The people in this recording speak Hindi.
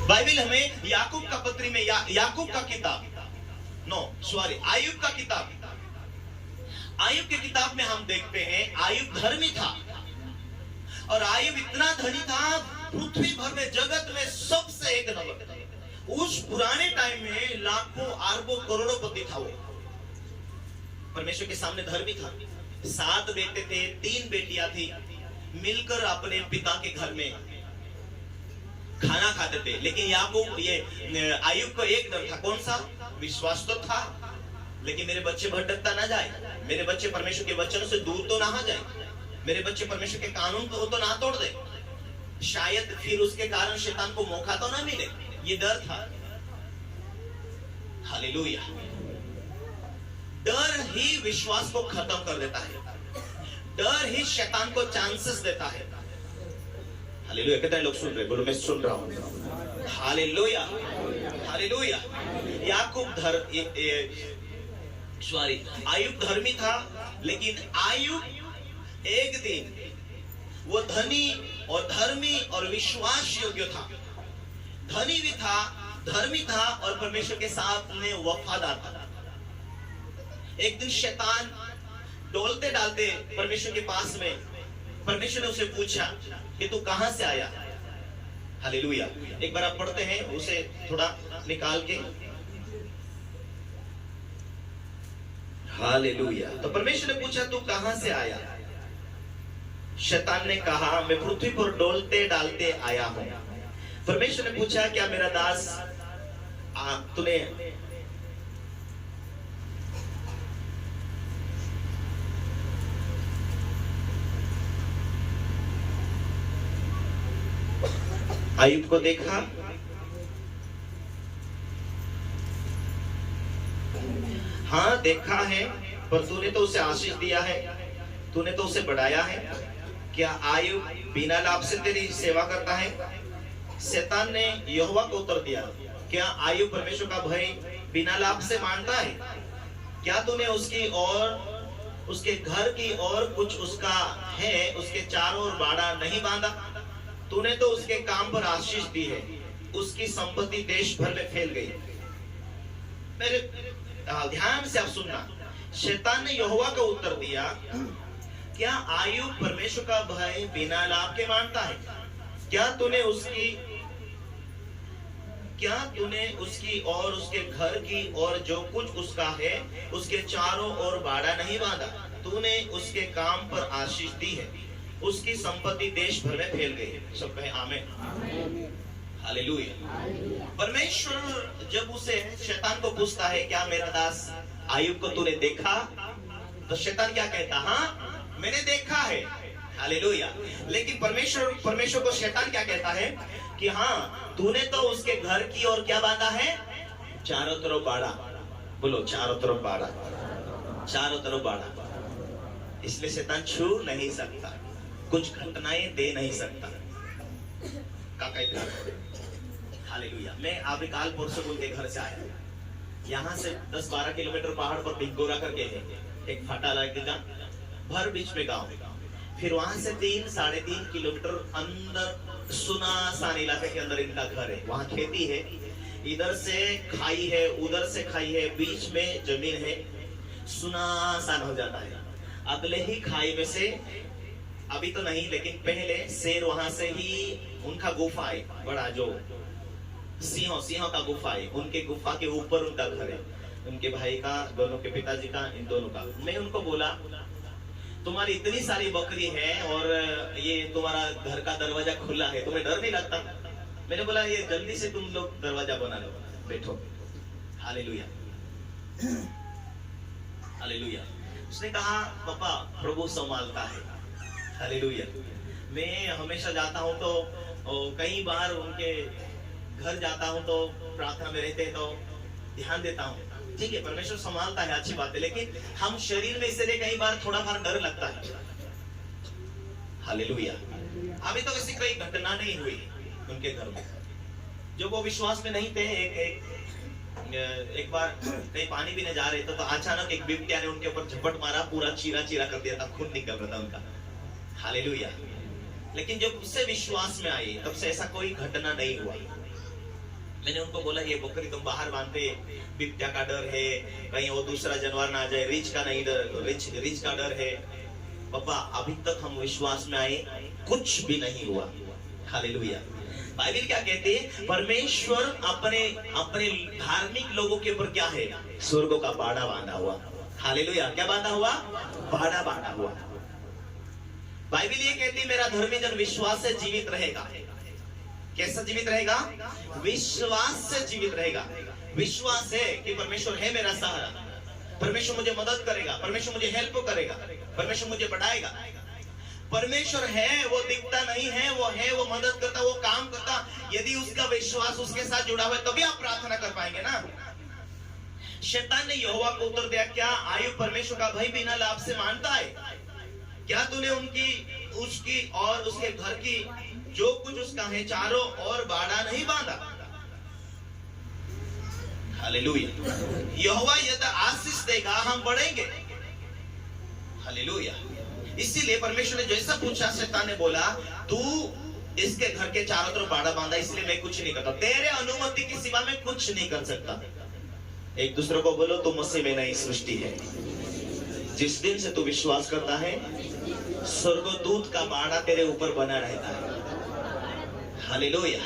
बाइबल हमें याकूब का पत्री में याकूब का किताब आयुब का किताब, आयुब की किताब में हम देखते हैं आयुब धर्मी था और आयुब इतना धनी था, पृथ्वी भर में जगत में सबसे एक नंबर। उस पुराने टाइम में लाखों अरबों करोड़ोंपति था वो, परमेश्वर के सामने धर्मी था। 7 बेटे थे, 3 बेटियां थी, मिलकर अपने पिता के घर में खाना खाते थे। लेकिन याकूब आयुब को एक डर था, कौन सा? विश्वास तो था, लेकिन मेरे बच्चे भटकता ना जाए, मेरे बच्चे परमेश्वर के वचन से दूर तो ना जाए, मेरे बच्चे परमेश्वर के कानून को तो ना तोड़ दे, शायद फिर उसके कारण शैतान को मौका तो ना मिले, ये डर था। हालेलुया। डर ही विश्वास को खत्म कर देता है, डर ही शैतान को चांसेस देता है। हालेलुया। कितने लोग सुन रहे? बोलो मैं सुन रहा हूं। Hallelujah, hallelujah. आयुब धर्मी था, लेकिन आयुब एक दिन वो धनी और धर्मी और विश्वास योग्य था, धनी भी था, धर्मी था और परमेश्वर के साथ में वफादार था। एक दिन शैतान डोलते डालते परमेश्वर के पास में, परमेश्वर ने उसे पूछा कि तू कहां से आया? हालेलुया। एक बार आप पढ़ते हैं उसे थोड़ा निकाल के। हालेलुया। तो परमेश्वर ने पूछा तू कहां से आया? शैतान ने कहा मैं पृथ्वी पर डोलते डालते आया हूं। परमेश्वर ने पूछा क्या मेरा दास तूने आयुब को देखा? हाँ देखा है, पर तूने तो उसे आशीष दिया है, तूने तो उसे बढ़ाया है। क्या आयुब बिना लाभ से तेरी सेवा करता है? शैतान ने यहोवा को उत्तर दिया, क्या आयुब परमेश्वर का भय बिना लाभ से मानता है? क्या तूने उसकी और उसके घर की और कुछ उसका है, उसके चारों ओर बाड़ा नहीं बांधा? तूने तो उसके काम पर आशीष दी है, उसकी संपत्ति देश भर में फैल गई। मेरे ध्यान से आप सुनना। शैतान ने यहोवा को उत्तर दिया, क्या आयुब परमेश्वर का भय बिना लाभ के मानता है? क्या तूने उसकी और उसके घर की और जो कुछ उसका है उसके चारों ओर बाड़ा नहीं बांधा? तूने उसके काम पर आशीष दी है, उसकी संपत्ति देश भर में फैल गई। सब कहे आमीन। हालेलुया। परमेश्वर जब उसे शैतान को पूछता है क्या मेरा दास आयुब को तूने देखा? तो शैतान क्या कहता? हाँ मैंने देखा है। हालेलुया। लेकिन परमेश्वर को शैतान क्या कहता है कि हाँ तूने तो उसके घर की और क्या बांधा है? चारों तरफ बाड़ा। बोलो चारों तरफ बाड़ा, चारों तरफ बाड़ा। इसलिए शैतान छू नहीं सकता, कुछ घटनाएं दे नहीं सकता। हालेलुया। मैं अभी कालपुर से उनके घर से आया, यहाँ से 10-12 किलोमीटर पहाड़ पर भिगोरा करके है, एक फाटा लगेगा भर बीच में गांव। फिर वहां से 3-3.5 किलोमीटर अंदर सुनासान इलाके के अंदर इनका घर है। वहां खेती है, इधर से खाई है, उधर से खाई है, बीच में जमीन है, सुनासान हो जाता है। अगले ही खाई में से, अभी तो नहीं लेकिन पहले शेर वहां से ही, उनका गुफा है बड़ा, जो सिंहों का गुफा है, उनके गुफा के ऊपर उनका घर है, उनके भाई का, दोनों के पिताजी का, इन दोनों का। मैं उनको बोला तुम्हारी इतनी सारी बकरी है और ये तुम्हारा घर का दरवाजा खुला है, तुम्हें डर नहीं लगता? मैंने बोला ये जल्दी से तुम लोग दरवाजा बना लो, बैठो। Hallelujah, hallelujah. उसने कहा पापा प्रभु संभालता है। हालेलुया। मैं हमेशा जाता हूँ तो कई बार उनके घर जाता हूँ तो प्रार्थना में रहते तो ध्यान देता हूँ, ठीक है परमेश्वर संभालता है, अच्छी बात है, लेकिन हम शरीर में इसलिए कई बार थोड़ा बार डर लगता है। हालेलुया। अभी तो ऐसी कोई घटना नहीं हुई उनके घर में, जो वो विश्वास में नहीं थे। एक बार कहीं पानी पीने जा रहे थे तो अचानक एक बिबटिया ने उनके ऊपर झपट मारा, पूरा चीरा चीरा कर दिया था, खून निकल रहा था उनका। हालेलुया। लेकिन जब उससे विश्वास में आई तब से ऐसा कोई घटना नहीं हुआ। मैंने उनको बोला ये बकरी तुम बाहर बांधते, बिबट्या का डर है, कहीं वो दूसरा जानवर ना आ जाए, रिच का नहीं डर, रिच का डर है। पापा अभी तक हम विश्वास में आए, कुछ भी नहीं हुआ। हालेलुया। बाइबल क्या कहती है? परमेश्वर अपने अपने धार्मिक लोगों के ऊपर क्या है? स्वर्गों का बाड़ा बांधा हुआ। हालेलुया। क्या बांधा हुआ? बाड़ा बांधा हुआ। बाइबल ये कहती है मेरा धर्मी जन विश्वास से जीवित रहेगा। कैसा जीवित रहेगा? विश्वास से जीवित रहेगा। विश्वास है कि परमेश्वर है मेरा सहारा, परमेश्वर मुझे मदद करेगा, परमेश्वर मुझे हेल्प करेगा, परमेश्वर मुझे बढ़ाएगा। परमेश्वर है, वो दिखता नहीं है, वो है, वो मदद करता, वो काम करता। यदि उसका विश्वास उसके साथ जुड़ा हुआ है तभी आप प्रार्थना कर पाएंगे ना। शैतान ने यहोवा को उत्तर दिया, क्या आयु परमेश्वर का भय बिना लाभ से मानता है? क्या तूने उसकी और उसके घर की जो कुछ उसका है चारों और बाड़ा नहीं बांधा? हालेलुया। यहोवा यदि आशीष देगा हम बढ़ेंगे। हालेलुया। इसीलिए परमेश्वर ने जैसा पूछा, शैतान ने बोला तू इसके घर के चारों तरफ बाड़ा बांधा, इसलिए मैं कुछ नहीं करता, तेरे अनुमति के सिवा मैं कुछ नहीं कर सकता। एक दूसरे को बोलो तू मुझसे में नई सृष्टि है। जिस दिन से तू विश्वास करता है, स्वर्गदूत का बाड़ा तेरे ऊपर बना रहता है। हालेलुया।